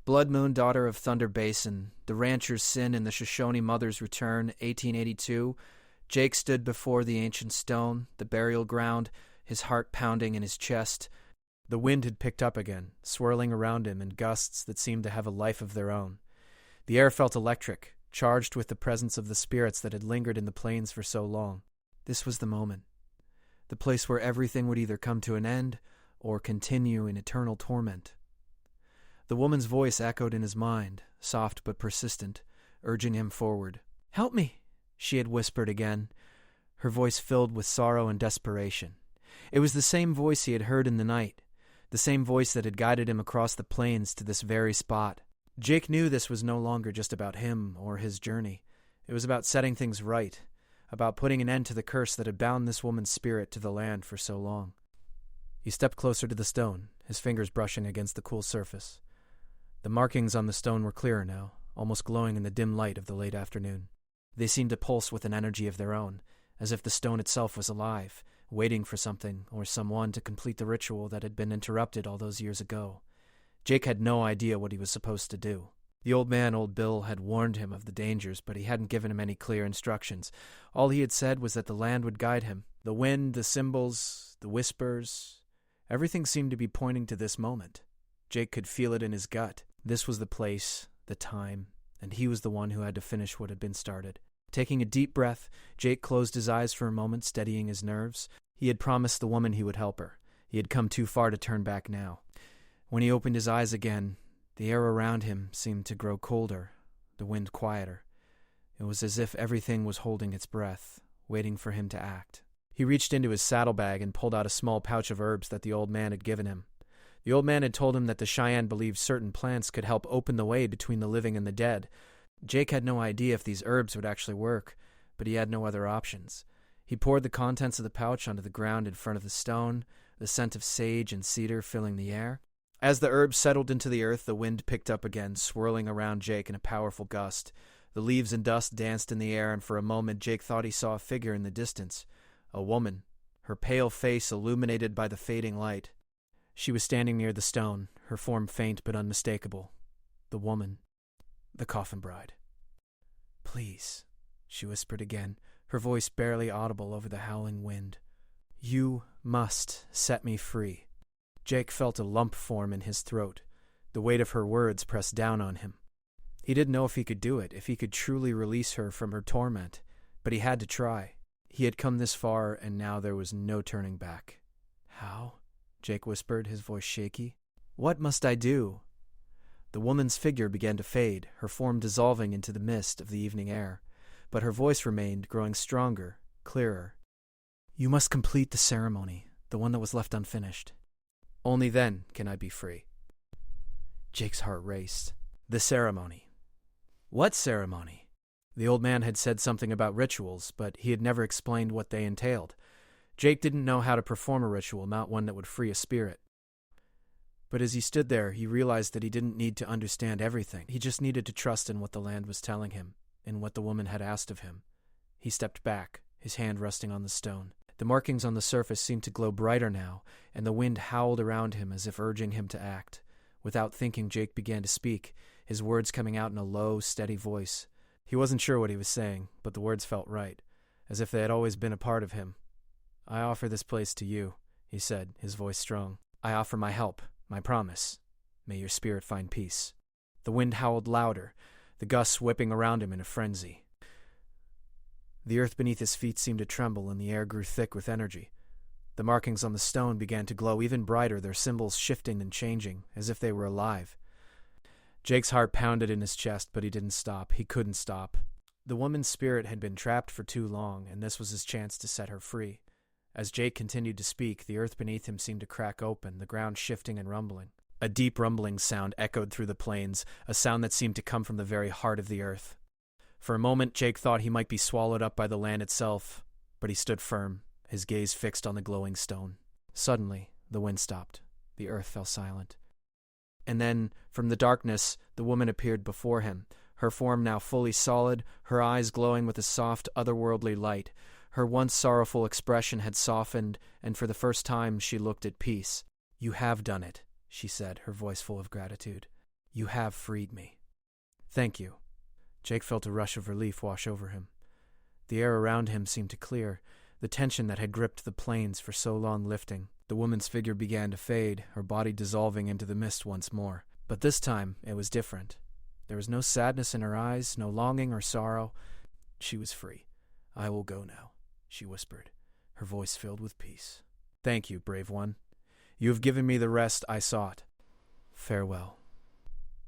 Blood Moon, Daughter of Thunder Basin, The Rancher's Sin and the Shoshone Mother's Return, 1882. Jake stood before the ancient stone, the burial ground, his heart pounding in his chest. The wind had picked up again, swirling around him in gusts that seemed to have a life of their own. The air felt electric, charged with the presence of the spirits that had lingered in the plains for so long. This was the moment. The place where everything would either come to an end or continue in eternal torment. The woman's voice echoed in his mind, soft but persistent, urging him forward. "Help me," she had whispered again, her voice filled with sorrow and desperation. It was the same voice he had heard in the night, the same voice that had guided him across the plains to this very spot. Jake knew this was no longer just about him or his journey. It was about setting things right, about putting an end to the curse that had bound this woman's spirit to the land for so long. He stepped closer to the stone, his fingers brushing against the cool surface. The markings on the stone were clearer now, almost glowing in the dim light of the late afternoon. They seemed to pulse with an energy of their own, as if the stone itself was alive, waiting for something or someone to complete the ritual that had been interrupted all those years ago. Jake had no idea what he was supposed to do. The old man, Old Bill, had warned him of the dangers, but he hadn't given him any clear instructions. All he had said was that the land would guide him. The wind, the symbols, the whispers, everything seemed to be pointing to this moment. Jake could feel it in his gut. This was the place, the time, and he was the one who had to finish what had been started. Taking a deep breath, Jake closed his eyes for a moment, steadying his nerves. He had promised the woman he would help her. He had come too far to turn back now. When he opened his eyes again, the air around him seemed to grow colder, the wind quieter. It was as if everything was holding its breath, waiting for him to act. He reached into his saddlebag and pulled out a small pouch of herbs that the old man had given him. The old man had told him that the Cheyenne believed certain plants could help open the way between the living and the dead. Jake had no idea if these herbs would actually work, but he had no other options. He poured the contents of the pouch onto the ground in front of the stone, the scent of sage and cedar filling the air. As the herbs settled into the earth, the wind picked up again, swirling around Jake in a powerful gust. The leaves and dust danced in the air, and for a moment Jake thought he saw a figure in the distance. A woman, her pale face illuminated by the fading light. She was standing near the stone, her form faint but unmistakable. The woman. The coffin bride. "Please," she whispered again, her voice barely audible over the howling wind. "You must set me free." Jake felt a lump form in his throat. The weight of her words pressed down on him. He didn't know if he could do it, if he could truly release her from her torment, but he had to try. He had come this far, and now there was no turning back. "How?" Jake whispered, his voice shaky. "What must I do?" The woman's figure began to fade, her form dissolving into the mist of the evening air, but her voice remained, growing stronger, clearer. "You must complete the ceremony, the one that was left unfinished. Only then can I be free." Jake's heart raced. The ceremony. What ceremony? The old man had said something about rituals, but he had never explained what they entailed. Jake didn't know how to perform a ritual, not one that would free a spirit. But as he stood there, he realized that he didn't need to understand everything. He just needed to trust in what the land was telling him, in what the woman had asked of him. He stepped back, his hand resting on the stone. The markings on the surface seemed to glow brighter now, and the wind howled around him as if urging him to act. Without thinking, Jake began to speak, his words coming out in a low, steady voice. He wasn't sure what he was saying, but the words felt right, as if they had always been a part of him. "I offer this place to you," he said, his voice strong. "I offer my help, my promise. May your spirit find peace." The wind howled louder, the gusts whipping around him in a frenzy. The earth beneath his feet seemed to tremble, and the air grew thick with energy. The markings on the stone began to glow even brighter, their symbols shifting and changing, as if they were alive. Jake's heart pounded in his chest, but he didn't stop. He couldn't stop. The woman's spirit had been trapped for too long, and this was his chance to set her free. As Jake continued to speak, the earth beneath him seemed to crack open, the ground shifting and rumbling. A deep rumbling sound echoed through the plains, a sound that seemed to come from the very heart of the earth. For a moment, Jake thought he might be swallowed up by the land itself, but he stood firm, his gaze fixed on the glowing stone. Suddenly, the wind stopped. The earth fell silent. And then, from the darkness, the woman appeared before him, her form now fully solid, her eyes glowing with a soft, otherworldly light. Her once sorrowful expression had softened, and for the first time she looked at peace. "You have done it," she said, her voice full of gratitude. You have freed me." "Thank you." Jake felt a rush of relief wash over him. The air around him seemed to clear, the tension that had gripped the plains for so long lifting. The woman's figure began to fade, her body dissolving into the mist once more. But this time, it was different. There was no sadness in her eyes, no longing or sorrow. She was free. "I will go now," she whispered, her voice filled with peace. "Thank you, brave one. You have given me the rest I sought. Farewell."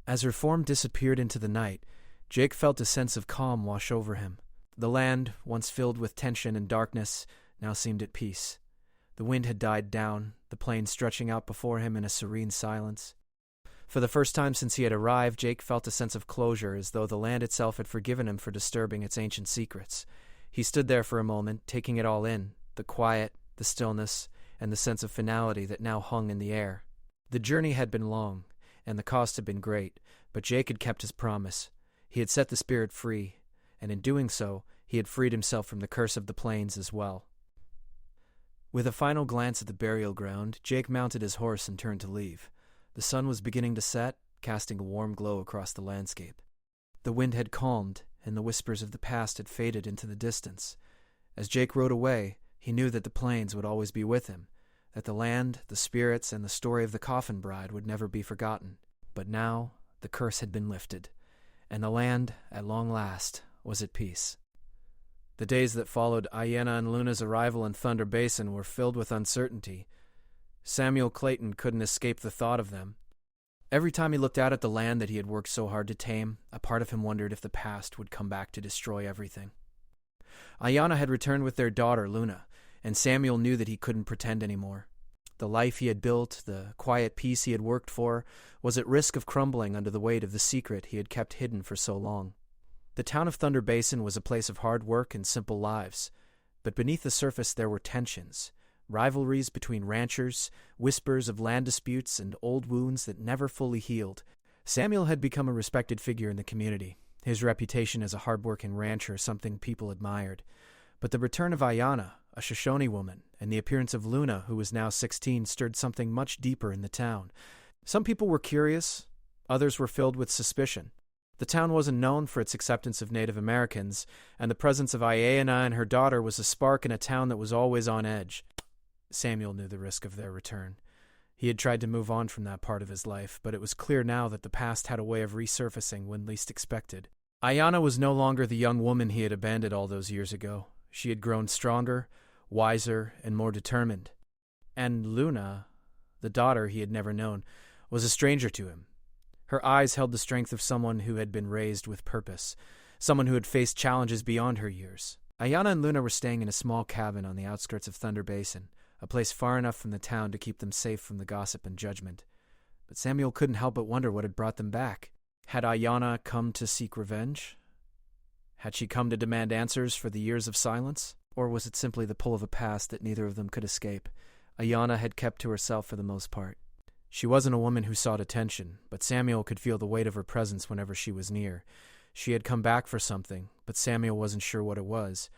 As her form disappeared into the night, Jake felt a sense of calm wash over him. The land, once filled with tension and darkness, now seemed at peace. The wind had died down, the plain stretching out before him in a serene silence. For the first time since he had arrived, Jake felt a sense of closure, as though the land itself had forgiven him for disturbing its ancient secrets. He stood there for a moment, taking it all in, the quiet, the stillness, and the sense of finality that now hung in the air. The journey had been long, and the cost had been great, but Jake had kept his promise. He had set the spirit free, and in doing so, he had freed himself from the curse of the plains as well. With a final glance at the burial ground, Jake mounted his horse and turned to leave. The sun was beginning to set, casting a warm glow across the landscape. The wind had calmed, and the whispers of the past had faded into the distance. As Jake rode away, he knew that the plains would always be with him, that the land, the spirits, and the story of the coffin bride would never be forgotten. But now the curse had been lifted, and the land, at long last, was at peace. The days that followed Ayanna and Luna's arrival in Thunder Basin were filled with uncertainty. Samuel Clayton couldn't escape the thought of them. Every time he looked out at the land that he had worked so hard to tame, a part of him wondered if the past would come back to destroy everything. Ayanna had returned with their daughter, Luna, and Samuel knew that he couldn't pretend anymore. The life he had built, the quiet peace he had worked for, was at risk of crumbling under the weight of the secret he had kept hidden for so long. The town of Thunder Basin was a place of hard work and simple lives, but beneath the surface there were tensions, rivalries between ranchers, whispers of land disputes, and old wounds that never fully healed. Samuel had become a respected figure in the community, his reputation as a hard-working rancher something people admired. But the return of Ayanna, a Shoshone woman, and the appearance of Luna, who was now 16, stirred something much deeper in the town. Some people were curious, others were filled with suspicion. The town wasn't known for its acceptance of Native Americans, and the presence of Ayanna and her daughter was a spark in a town that was always on edge. Samuel knew the risk of their return. He had tried to move on from that part of his life, but it was clear now that the past had a way of resurfacing when least expected. Ayanna was no longer the young woman he had abandoned all those years ago. She had grown stronger, wiser, and more determined. And Luna, the daughter he had never known, was a stranger to him. Her eyes held the strength of someone who had been raised with purpose, someone who had faced challenges beyond her years. Ayanna and Luna were staying in a small cabin on the outskirts of Thunder Basin, a place far enough from the town to keep them safe from the gossip and judgment. But Samuel couldn't help but wonder what had brought them back. Had Ayanna come to seek revenge? Had she come to demand answers for the years of silence? Or was it simply the pull of a past that neither of them could escape? Ayanna had kept to herself for the most part. She wasn't a woman who sought attention, but Samuel could feel the weight of her presence whenever she was near. She had come back for something, but Samuel wasn't sure what it was.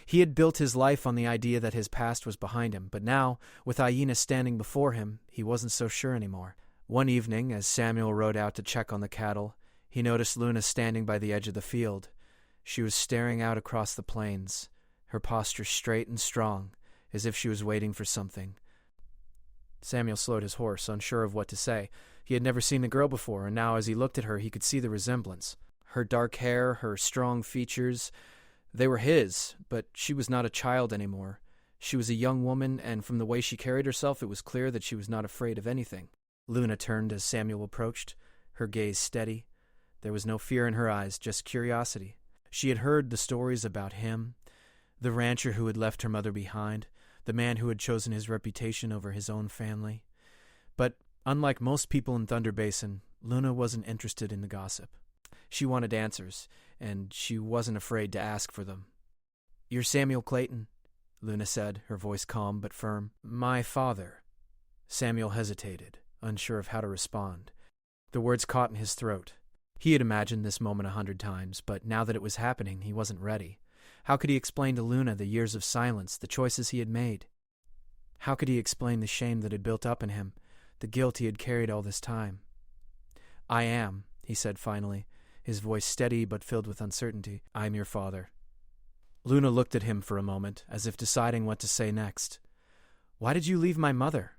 He had built his life on the idea that his past was behind him, but now, with Ayanna standing before him, he wasn't so sure anymore. One evening, as Samuel rode out to check on the cattle, he noticed Luna standing by the edge of the field. She was staring out across the plains, her posture straight and strong, as if she was waiting for something. Samuel slowed his horse, unsure of what to say. He had never seen the girl before, and now as he looked at her he could see the resemblance. Her dark hair, her strong features, they were his, but she was not a child anymore. She was a young woman, and from the way she carried herself it was clear that she was not afraid of anything. Luna turned as Samuel approached, her gaze steady. There was no fear in her eyes, just curiosity. She had heard the stories about him, the rancher who had left her mother behind, the man who had chosen his reputation over his own family. But, unlike most people in Thunder Basin, Luna wasn't interested in the gossip. She wanted answers, and she wasn't afraid to ask for them. "You're Samuel Clayton," Luna said, her voice calm but firm. "My father." Samuel hesitated, unsure of how to respond. The words caught in his throat. He had imagined this moment 100 times, but now that it was happening, he wasn't ready. How could he explain to Luna the years of silence, the choices he had made? How could he explain the shame that had built up in him, the guilt he had carried all this time? "I am," he said finally, his voice steady but filled with uncertainty. "I'm your father." Luna looked at him for a moment, as if deciding what to say next. "Why did you leave my mother?"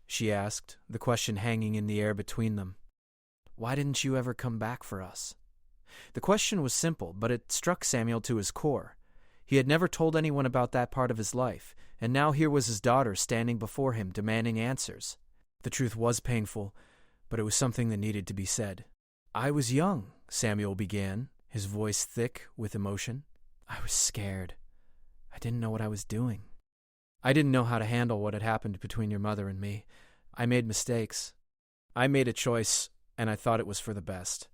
she asked, the question hanging in the air between them. "Why didn't you ever come back for us?" The question was simple, but it struck Samuel to his core. He had never told anyone about that part of his life, and now here was his daughter standing before him demanding answers. The truth was painful, but it was something that needed to be said. "I was young," Samuel began, his voice thick with emotion. "I was scared. I didn't know what I was doing. I didn't know how to handle what had happened between your mother and me. I made mistakes. I made a choice, and I thought it was for the best.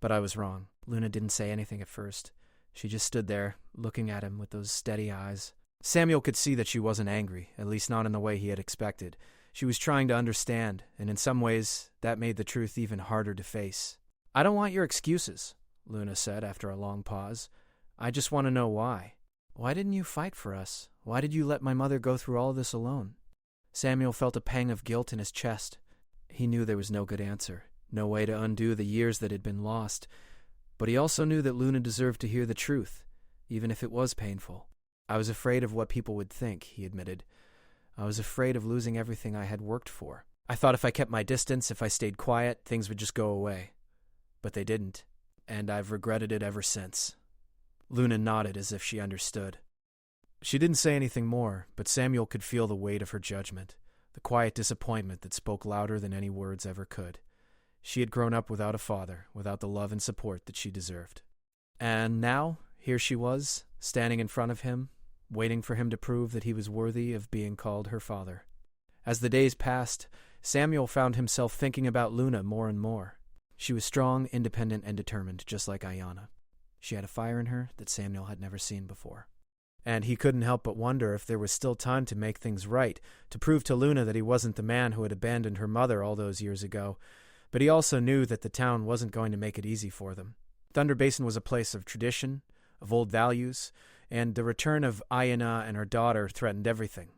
But I was wrong." Luna didn't say anything at first. She just stood there, looking at him with those steady eyes. Samuel could see that she wasn't angry, at least not in the way he had expected. She was trying to understand, and in some ways, that made the truth even harder to face. "I don't want your excuses," Luna said after a long pause. "I just want to know why. Why didn't you fight for us? Why did you let my mother go through all this alone?" Samuel felt a pang of guilt in his chest. He knew there was no good answer, no way to undo the years that had been lost, but he also knew that Luna deserved to hear the truth, even if it was painful. "I was afraid of what people would think," he admitted. "I was afraid of losing everything I had worked for. I thought if I kept my distance, if I stayed quiet, things would just go away. But they didn't, and I've regretted it ever since." Luna nodded as if she understood. She didn't say anything more, but Samuel could feel the weight of her judgment, the quiet disappointment that spoke louder than any words ever could. She had grown up without a father, without the love and support that she deserved. And now, here she was, standing in front of him, waiting for him to prove that he was worthy of being called her father. As the days passed, Samuel found himself thinking about Luna more and more. She was strong, independent, and determined, just like Ayanna. She had a fire in her that Samuel had never seen before. And he couldn't help but wonder if there was still time to make things right, to prove to Luna that he wasn't the man who had abandoned her mother all those years ago. But he also knew that the town wasn't going to make it easy for them. Thunder Basin was a place of tradition, of old values, and the return of Ayanna and her daughter threatened everything.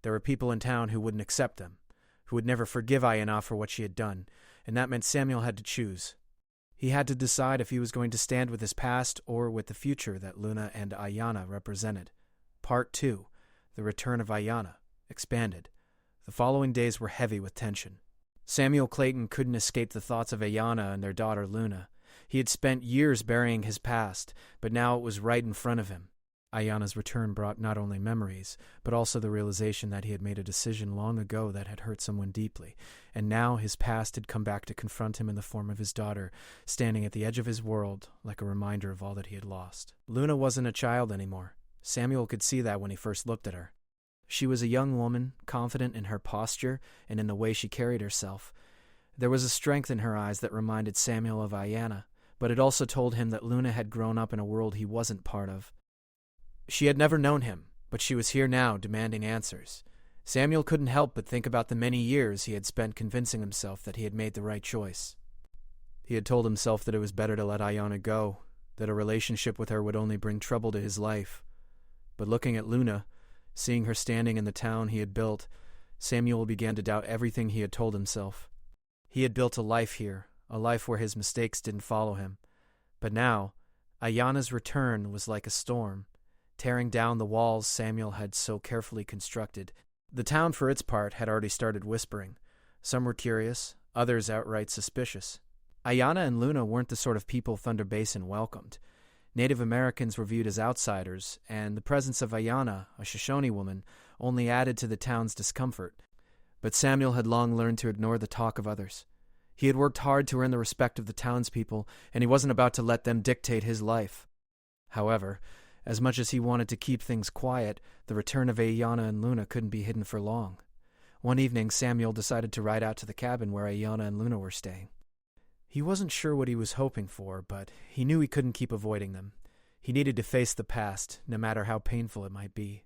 There were people in town who wouldn't accept them, who would never forgive Ayanna for what she had done, and that meant Samuel had to choose. He had to decide if he was going to stand with his past or with the future that Luna and Ayanna represented. Part 2, The Return of Ayanna, expanded. The following days were heavy with tension. Samuel Clayton couldn't escape the thoughts of Ayanna and their daughter Luna. He had spent years burying his past, but now it was right in front of him. Ayanna's return brought not only memories, but also the realization that he had made a decision long ago that had hurt someone deeply, and now his past had come back to confront him in the form of his daughter, standing at the edge of his world like a reminder of all that he had lost. Luna wasn't a child anymore. Samuel could see that when he first looked at her. She was a young woman, confident in her posture and in the way she carried herself. There was a strength in her eyes that reminded Samuel of Ayanna, but it also told him that Luna had grown up in a world he wasn't part of. She had never known him, but she was here now, demanding answers. Samuel couldn't help but think about the many years he had spent convincing himself that he had made the right choice. He had told himself that it was better to let Ayanna go, that a relationship with her would only bring trouble to his life. But looking at Luna, seeing her standing in the town he had built, Samuel began to doubt everything he had told himself. He had built a life here, a life where his mistakes didn't follow him. But now, Ayanna's return was like a storm, tearing down the walls Samuel had so carefully constructed. The town, for its part, had already started whispering. Some were curious, others outright suspicious. Ayanna and Luna weren't the sort of people Thunder Basin welcomed. Native Americans were viewed as outsiders, and the presence of Ayanna, a Shoshone woman, only added to the town's discomfort. But Samuel had long learned to ignore the talk of others. He had worked hard to earn the respect of the townspeople, and he wasn't about to let them dictate his life. However, as much as he wanted to keep things quiet, the return of Ayanna and Luna couldn't be hidden for long. One evening, Samuel decided to ride out to the cabin where Ayanna and Luna were staying. He wasn't sure what he was hoping for, but he knew he couldn't keep avoiding them. He needed to face the past, no matter how painful it might be.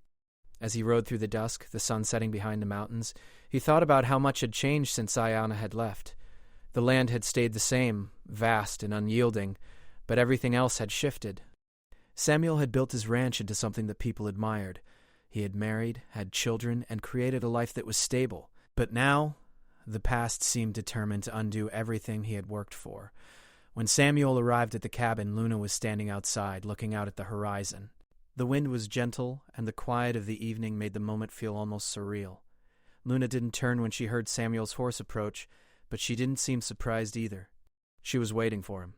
As he rode through the dusk, the sun setting behind the mountains, he thought about how much had changed since Ayanna had left. The land had stayed the same, vast and unyielding, but everything else had shifted. Samuel had built his ranch into something that people admired. He had married, had children, and created a life that was stable. But now, The past seemed determined to undo everything he had worked for. When Samuel arrived at the cabin, Luna was standing outside, looking out at the horizon. The wind was gentle, and the quiet of the evening made the moment feel almost surreal. Luna didn't turn when she heard Samuel's horse approach, but she didn't seem surprised either. She was waiting for him.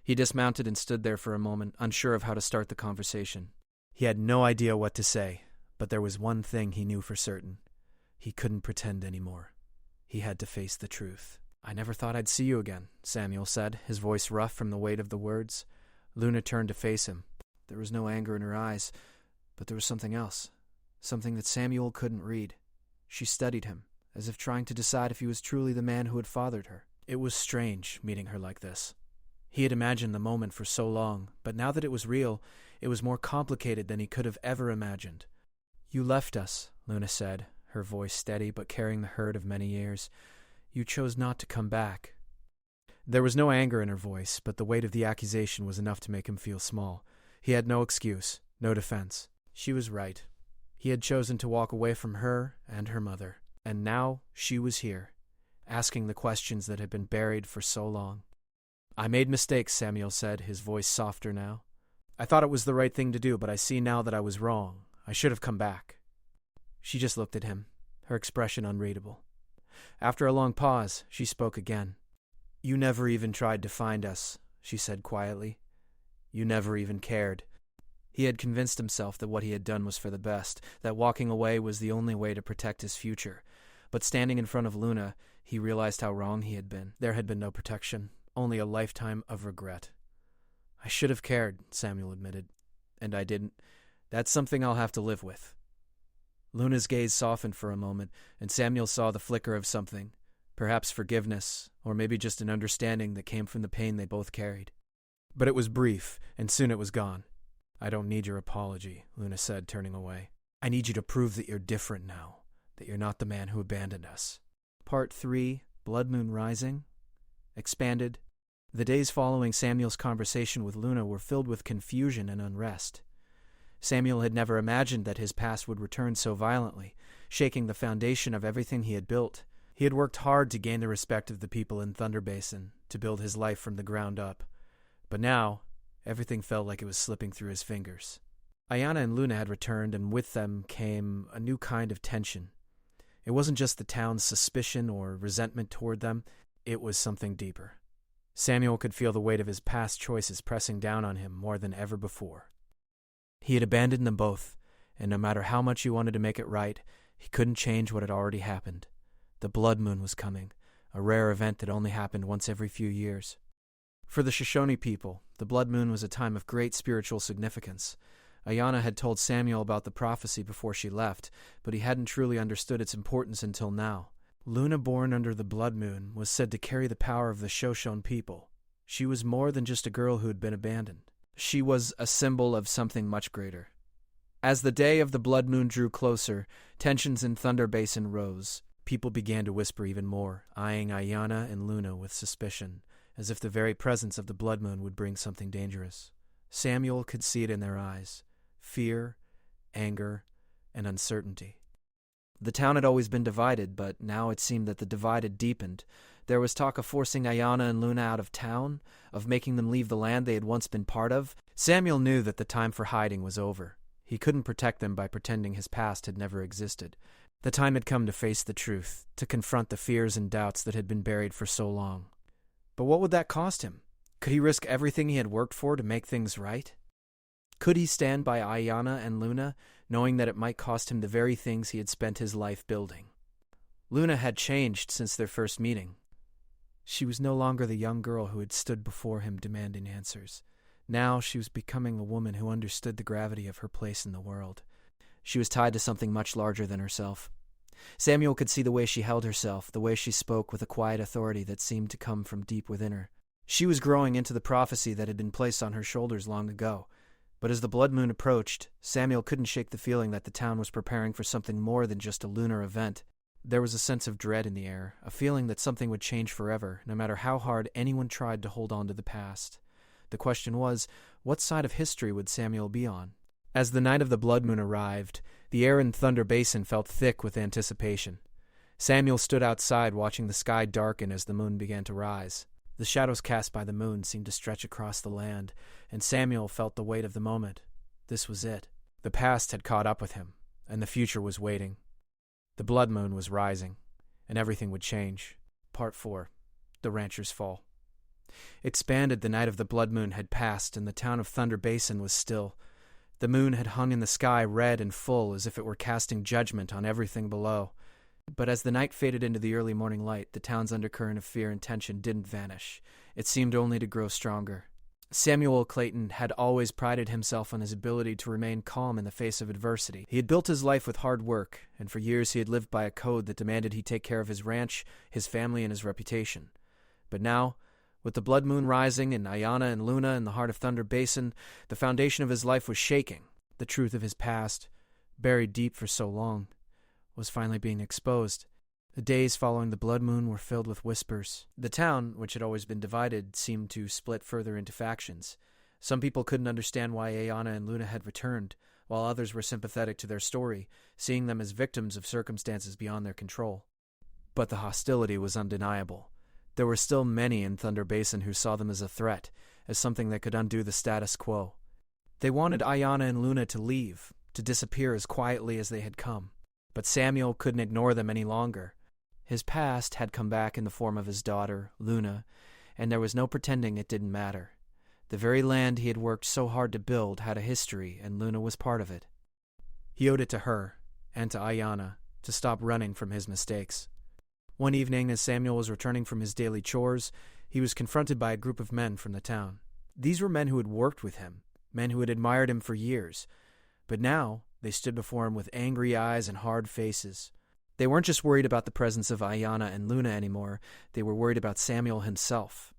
He dismounted and stood there for a moment, unsure of how to start the conversation. He had no idea what to say, but there was one thing he knew for certain. He couldn't pretend anymore. He had to face the truth. "I never thought I'd see you again," Samuel said, his voice rough from the weight of the words. Luna turned to face him. There was no anger in her eyes, but there was something else, something that Samuel couldn't read. She studied him, as if trying to decide if he was truly the man who had fathered her. It was strange, meeting her like this. He had imagined the moment for so long, but now that it was real, it was more complicated than he could have ever imagined. "You left us," Luna said, her voice steady but carrying the hurt of many years. "You chose not to come back." There was no anger in her voice, but the weight of the accusation was enough to make him feel small. He had no excuse, no defense. She was right. He had chosen to walk away from her and her mother, and now she was here, asking the questions that had been buried for so long. "I made mistakes," Samuel said, his voice softer now. "I thought it was the right thing to do, but I see now that I was wrong. I should have come back." She just looked at him, her expression unreadable. After a long pause, she spoke again. "You never even tried to find us," she said quietly. "You never even cared." He had convinced himself that what he had done was for the best, that walking away was the only way to protect his future. But standing in front of Luna, he realized how wrong he had been. There had been no protection, only a lifetime of regret. "I should have cared," Samuel admitted, "and I didn't. That's something I'll have to live with." Luna's gaze softened for a moment, and Samuel saw the flicker of something, perhaps forgiveness, or maybe just an understanding that came from the pain they both carried. But it was brief, and soon it was gone. "I don't need your apology," Luna said, turning away. "I need you to prove that you're different now, that you're not the man who abandoned us." Part 3, Blood Moon Rising. Expanded. The days following Samuel's conversation with Luna were filled with confusion and unrest. Samuel had never imagined that his past would return so violently, shaking the foundation of everything he had built. He had worked hard to gain the respect of the people in Thunder Basin, to build his life from the ground up. But now, everything felt like it was slipping through his fingers. Ayana and Luna had returned, and with them came a new kind of tension. It wasn't just the town's suspicion or resentment toward them, it was something deeper. Samuel could feel the weight of his past choices pressing down on him more than ever before. He had abandoned them both, and no matter how much he wanted to make it right, he couldn't change what had already happened. The blood moon was coming, a rare event that only happened once every few years. For the Shoshone people, the blood moon was a time of great spiritual significance. Ayana had told Samuel about the prophecy before she left, but he hadn't truly understood its importance until now. Luna, born under the blood moon, was said to carry the power of the Shoshone people. She was more than just a girl who had been abandoned. She was a symbol of something much greater. As the day of the blood moon drew closer, tensions in Thunder Basin rose. People began to whisper even more, eyeing Ayana and Luna with suspicion, as if the very presence of the blood moon would bring something dangerous. Samuel could see it in their eyes: fear, anger, and uncertainty. The town had always been divided, but now it seemed that the divide had deepened. There was talk of forcing Ayana and Luna out of town, of making them leave the land they had once been part of. Samuel knew that the time for hiding was over. He couldn't protect them by pretending his past had never existed. The time had come to face the truth, to confront the fears and doubts that had been buried for so long. But what would that cost him? Could he risk everything he had worked for to make things right? Could he stand by Ayana and Luna, knowing that it might cost him the very things he had spent his life building? Luna had changed since their first meeting. She was no longer the young girl who had stood before him demanding answers. Now she was becoming a woman who understood the gravity of her place in the world. She was tied to something much larger than herself. Samuel could see the way she held herself, the way she spoke with a quiet authority that seemed to come from deep within her. She was growing into the prophecy that had been placed on her shoulders long ago. But as the blood moon approached, Samuel couldn't shake the feeling that the town was preparing for something more than just a lunar event. There was a sense of dread in the air, a feeling that something would change forever, no matter how hard anyone tried to hold on to the past. The question was, what side of history would Samuel be on? As the night of the blood moon arrived, the air in Thunder Basin felt thick with anticipation. Samuel stood outside watching the sky darken as the moon began to rise. The shadows cast by the moon seemed to stretch across the land, and Samuel felt the weight of the moment. This was it. The past had caught up with him, and the future was waiting. The blood moon was rising, and everything would change. Part 4. The Rancher's Fall. Expanded, the night of the blood moon had passed, and the town of Thunder Basin was still. The moon had hung in the sky red and full, as if it were casting judgment on everything below. But as the night faded into the early morning light, the town's undercurrent of fear and tension didn't vanish. It seemed only to grow stronger. Samuel Clayton had always prided himself on his ability to remain calm in the face of adversity. He had built his life with hard work, and for years he had lived by a code that demanded he take care of his ranch, his family, and his reputation. But now, with the blood moon rising and Ayanna and Luna in the heart of Thunder Basin, the foundation of his life was shaking. The truth of his past, buried deep for so long, was finally being exposed. The days following the blood moon were filled with whispers. The town, which had always been divided, seemed to split further into factions. Some people couldn't understand why Ayanna and Luna had returned, while others were sympathetic to their story, seeing them as victims of circumstances beyond their control. But the hostility was undeniable. There were still many in Thunder Basin who saw them as a threat, as something that could undo the status quo. They wanted Ayanna and Luna to leave, to disappear as quietly as they had come. But Samuel couldn't ignore them any longer. His past had come back in the form of his daughter, Luna, and there was no pretending it didn't matter. The very land he had worked so hard to build had a history, and Luna was part of it. He owed it to her, and to Ayanna, to stop running from his mistakes. One evening, as Samuel was returning from his daily chores, he was confronted by a group of men from the town. These were men who had worked with him, men who had admired him for years. But now, they stood before him with angry eyes and hard faces. They weren't just worried about the presence of Ayanna and Luna anymore, they were worried about Samuel himself.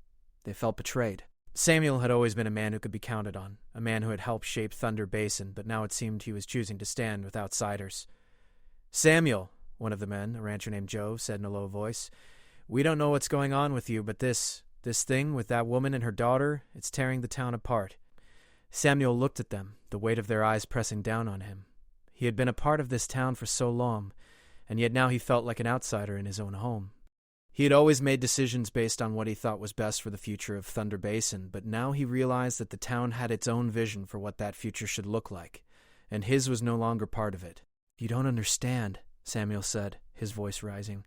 They felt betrayed. Samuel had always been a man who could be counted on, a man who had helped shape Thunder Basin, but now it seemed he was choosing to stand with outsiders. "Samuel," one of the men, a rancher named Joe, said in a low voice, "we don't know what's going on with you, but this thing with that woman and her daughter, it's tearing the town apart." Samuel looked at them, the weight of their eyes pressing down on him. He had been a part of this town for so long, and yet now he felt like an outsider in his own home. He had always made decisions based on what he thought was best for the future of Thunder Basin, but now he realized that the town had its own vision for what that future should look like, and his was no longer part of it. "You don't understand," Samuel said, his voice rising.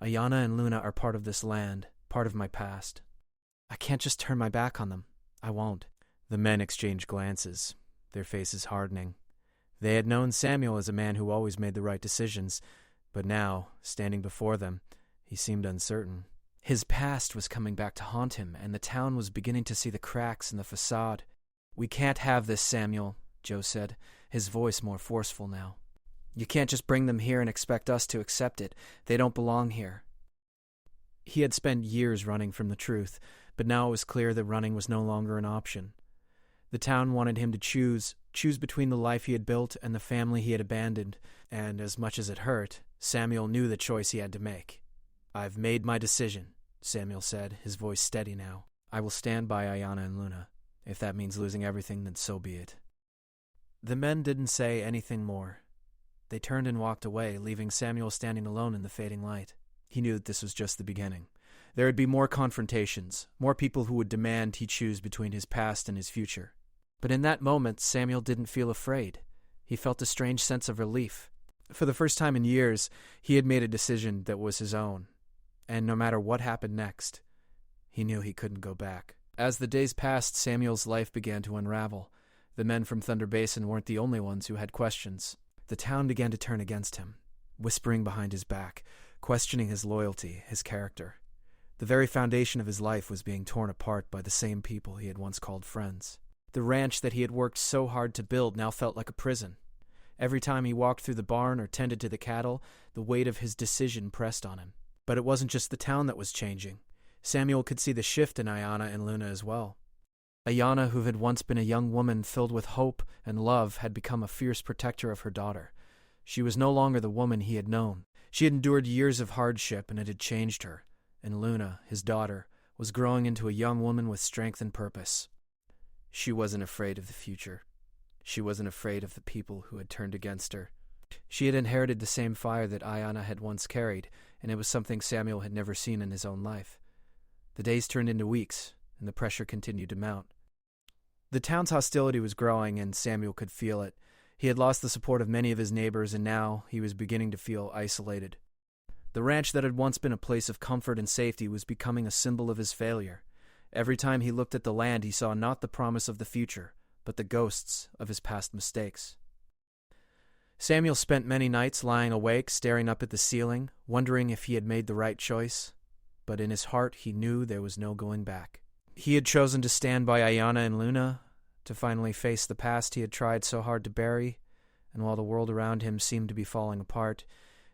"Ayanna and Luna are part of this land, part of my past. I can't just turn my back on them. I won't." The men exchanged glances, their faces hardening. They had known Samuel as a man who always made the right decisions, but now, standing before them, he seemed uncertain. His past was coming back to haunt him, and the town was beginning to see the cracks in the facade. "We can't have this, Samuel," Joe said, his voice more forceful now. "You can't just bring them here and expect us to accept it. They don't belong here." He had spent years running from the truth, but now it was clear that running was no longer an option. The town wanted him to choose between the life he had built and the family he had abandoned, and as much as it hurt, Samuel knew the choice he had to make. "I've made my decision," Samuel said, his voice steady now. "I will stand by Ayanna and Luna. If that means losing everything, then so be it." The men didn't say anything more. They turned and walked away, leaving Samuel standing alone in the fading light. He knew that this was just the beginning. There would be more confrontations, more people who would demand he choose between his past and his future. But in that moment, Samuel didn't feel afraid. He felt a strange sense of relief. For the first time in years, he had made a decision that was his own. And no matter what happened next, he knew he couldn't go back. As the days passed, Samuel's life began to unravel. The men from Thunder Basin weren't the only ones who had questions. The town began to turn against him, whispering behind his back, questioning his loyalty, his character. The very foundation of his life was being torn apart by the same people he had once called friends. The ranch that he had worked so hard to build now felt like a prison. Every time he walked through the barn or tended to the cattle, the weight of his decision pressed on him. But it wasn't just the town that was changing. Samuel could see the shift in Ayanna and Luna as well. Ayanna, who had once been a young woman filled with hope and love, had become a fierce protector of her daughter. She was no longer the woman he had known. She had endured years of hardship, and it had changed her. And Luna, his daughter, was growing into a young woman with strength and purpose. She wasn't afraid of the future. She wasn't afraid of the people who had turned against her. She had inherited the same fire that Ayanna had once carried, and it was something Samuel had never seen in his own life. The days turned into weeks, and the pressure continued to mount. The town's hostility was growing, and Samuel could feel it. He had lost the support of many of his neighbors, and now he was beginning to feel isolated. The ranch that had once been a place of comfort and safety was becoming a symbol of his failure. Every time he looked at the land, he saw not the promise of the future, but the ghosts of his past mistakes. Samuel spent many nights lying awake, staring up at the ceiling, wondering if he had made the right choice. But in his heart, he knew there was no going back. He had chosen to stand by Ayanna and Luna, to finally face the past he had tried so hard to bury, and while the world around him seemed to be falling apart,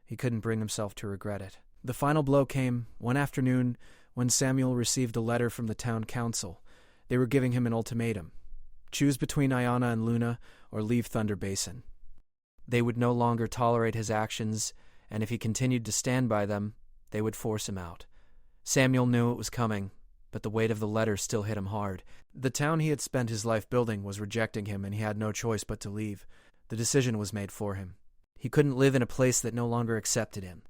he couldn't bring himself to regret it. The final blow came one afternoon when Samuel received a letter from the town council. They were giving him an ultimatum. Choose between Ayanna and Luna, or leave Thunder Basin. They would no longer tolerate his actions, and if he continued to stand by them, they would force him out. Samuel knew it was coming, but the weight of the letter still hit him hard. The town he had spent his life building was rejecting him, and he had no choice but to leave. The decision was made for him. He couldn't live in a place that no longer accepted him.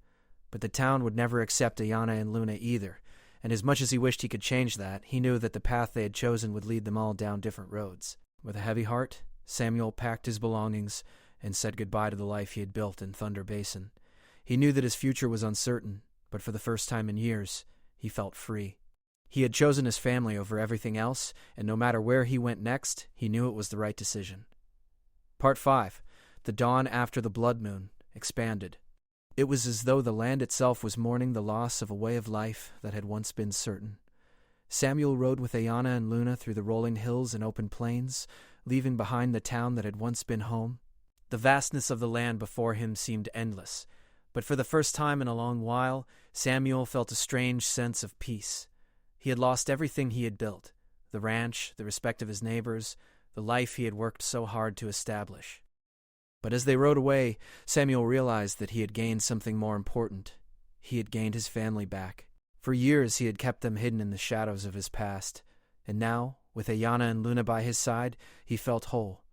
But the town would never accept Ayanna and Luna either, and as much as he wished he could change that, he knew that the path they had chosen would lead them all down different roads. With a heavy heart, Samuel packed his belongings and said goodbye to the life he had built in Thunder Basin. He knew that his future was uncertain, but for the first time in years, he felt free. He had chosen his family over everything else, and no matter where he went next, he knew it was the right decision. Part 5. The Dawn After the Blood Moon expanded. It was as though the land itself was mourning the loss of a way of life that had once been certain. Samuel rode with Ayanna and Luna through the rolling hills and open plains, leaving behind the town that had once been home. The vastness of the land before him seemed endless, but for the first time in a long while, Samuel felt a strange sense of peace. He had lost everything he had built, the ranch, the respect of his neighbors, the life he had worked so hard to establish. But as they rode away, Samuel realized that he had gained something more important. He had gained his family back. For years he had kept them hidden in the shadows of his past, and now, with Ayanna and Luna by his side, he felt whole.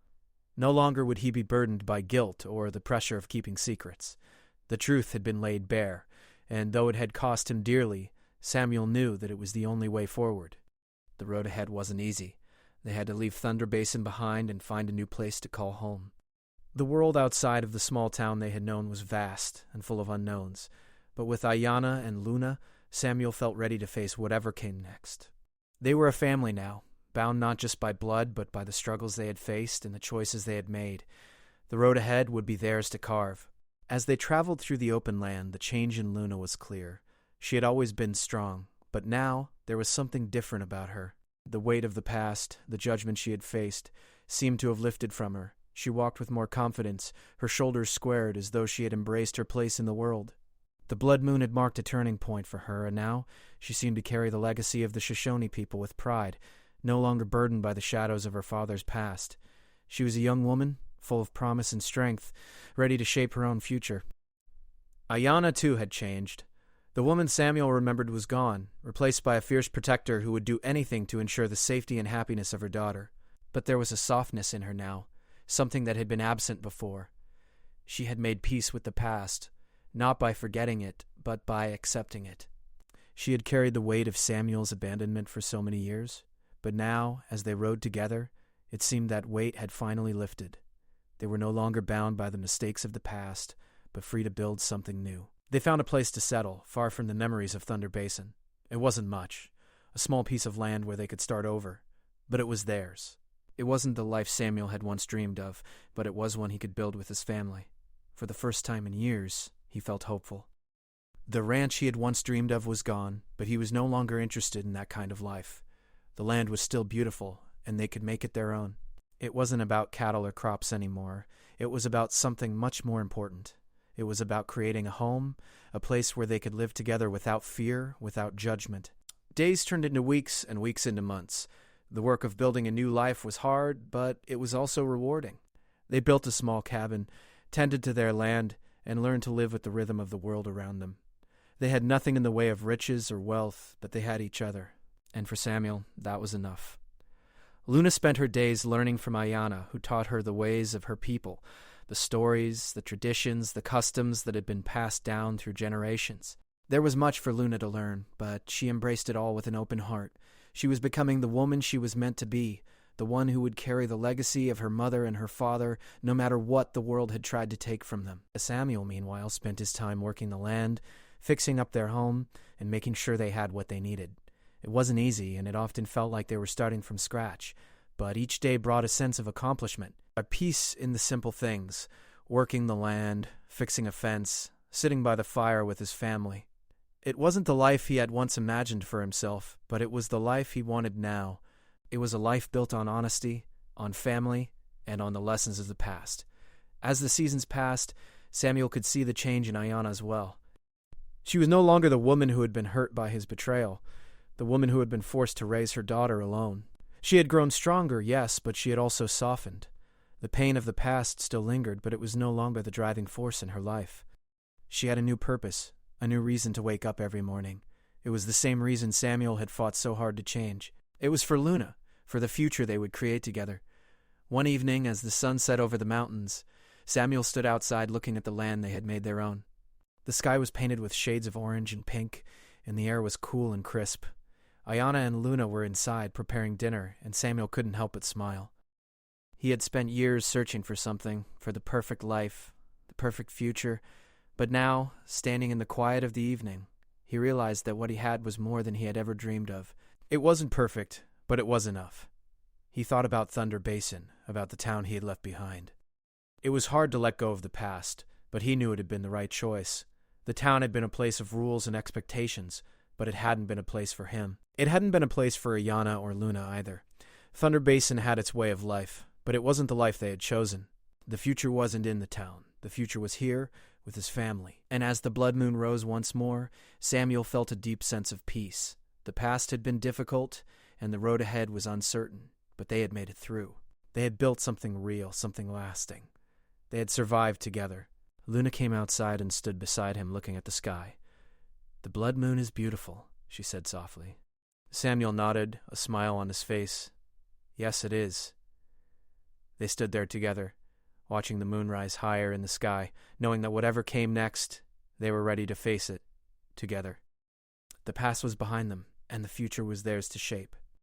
No longer would he be burdened by guilt or the pressure of keeping secrets. The truth had been laid bare, and though it had cost him dearly, Samuel knew that it was the only way forward. The road ahead wasn't easy. They had to leave Thunder Basin behind and find a new place to call home. The world outside of the small town they had known was vast and full of unknowns, but with Ayanna and Luna, Samuel felt ready to face whatever came next. They were a family now, bound not just by blood but by the struggles they had faced and the choices they had made. The road ahead would be theirs to carve. As they traveled through the open land, the change in Luna was clear. She had always been strong, but now there was something different about her. The weight of the past, the judgment she had faced, seemed to have lifted from her. She walked with more confidence, her shoulders squared as though she had embraced her place in the world. The blood moon had marked a turning point for her, and now she seemed to carry the legacy of the Shoshone people with pride, no longer burdened by the shadows of her father's past. She was a young woman, full of promise and strength, ready to shape her own future. Ayanna, too, had changed. The woman Samuel remembered was gone, replaced by a fierce protector who would do anything to ensure the safety and happiness of her daughter. But there was a softness in her now, something that had been absent before. She had made peace with the past, not by forgetting it, but by accepting it. She had carried the weight of Samuel's abandonment for so many years, but now, as they rode together, it seemed that weight had finally lifted. They were no longer bound by the mistakes of the past, but free to build something new. They found a place to settle, far from the memories of Thunder Basin. It wasn't much, a small piece of land where they could start over, but it was theirs. It wasn't the life Samuel had once dreamed of, but it was one he could build with his family. For the first time in years, he felt hopeful. The ranch he had once dreamed of was gone, but he was no longer interested in that kind of life. The land was still beautiful, and they could make it their own. It wasn't about cattle or crops anymore. It was about something much more important. It was about creating a home, a place where they could live together without fear, without judgment. Days turned into weeks and weeks into months. The work of building a new life was hard, but it was also rewarding. They built a small cabin, tended to their land, and learned to live with the rhythm of the world around them. They had nothing in the way of riches or wealth, but they had each other. And for Samuel, that was enough. Luna spent her days learning from Ayanna, who taught her the ways of her people, the stories, the traditions, the customs that had been passed down through generations. There was much for Luna to learn, but she embraced it all with an open heart. She was becoming the woman she was meant to be, the one who would carry the legacy of her mother and her father, no matter what the world had tried to take from them. Samuel, meanwhile, spent his time working the land, fixing up their home, and making sure they had what they needed. It wasn't easy, and it often felt like they were starting from scratch, but each day brought a sense of accomplishment, a peace in the simple things, working the land, fixing a fence, sitting by the fire with his family. It wasn't the life he had once imagined for himself, but it was the life he wanted now. It was a life built on honesty, on family, and on the lessons of the past. As the seasons passed, Samuel could see the change in Ayanna as well. She was no longer the woman who had been hurt by his betrayal, the woman who had been forced to raise her daughter alone. She had grown stronger, yes, but she had also softened. The pain of the past still lingered, but it was no longer the driving force in her life. She had a new purpose, a new reason to wake up every morning. It was the same reason Samuel had fought so hard to change. It was for Luna, for the future they would create together. One evening, as the sun set over the mountains, Samuel stood outside looking at the land they had made their own. The sky was painted with shades of orange and pink, and the air was cool and crisp. Ayanna and Luna were inside preparing dinner, and Samuel couldn't help but smile. He had spent years searching for something, for the perfect life, the perfect future, but now, standing in the quiet of the evening, he realized that what he had was more than he had ever dreamed of. It wasn't perfect, but it was enough. He thought about Thunder Basin, about the town he had left behind. It was hard to let go of the past, but he knew it had been the right choice. The town had been a place of rules and expectations, but it hadn't been a place for him. It hadn't been a place for Ayanna or Luna either. Thunder Basin had its way of life, but it wasn't the life they had chosen. The future wasn't in the town. The future was here, with his family. And as the blood moon rose once more, Samuel felt a deep sense of peace. The past had been difficult, and the road ahead was uncertain, but they had made it through. They had built something real, something lasting. They had survived together. Luna came outside and stood beside him, looking at the sky. "The blood moon is beautiful," she said softly. Samuel nodded, a smile on his face. "Yes, it is." They stood there together, watching the moon rise higher in the sky, knowing that whatever came next, they were ready to face it, together. The past was behind them, and the future was theirs to shape.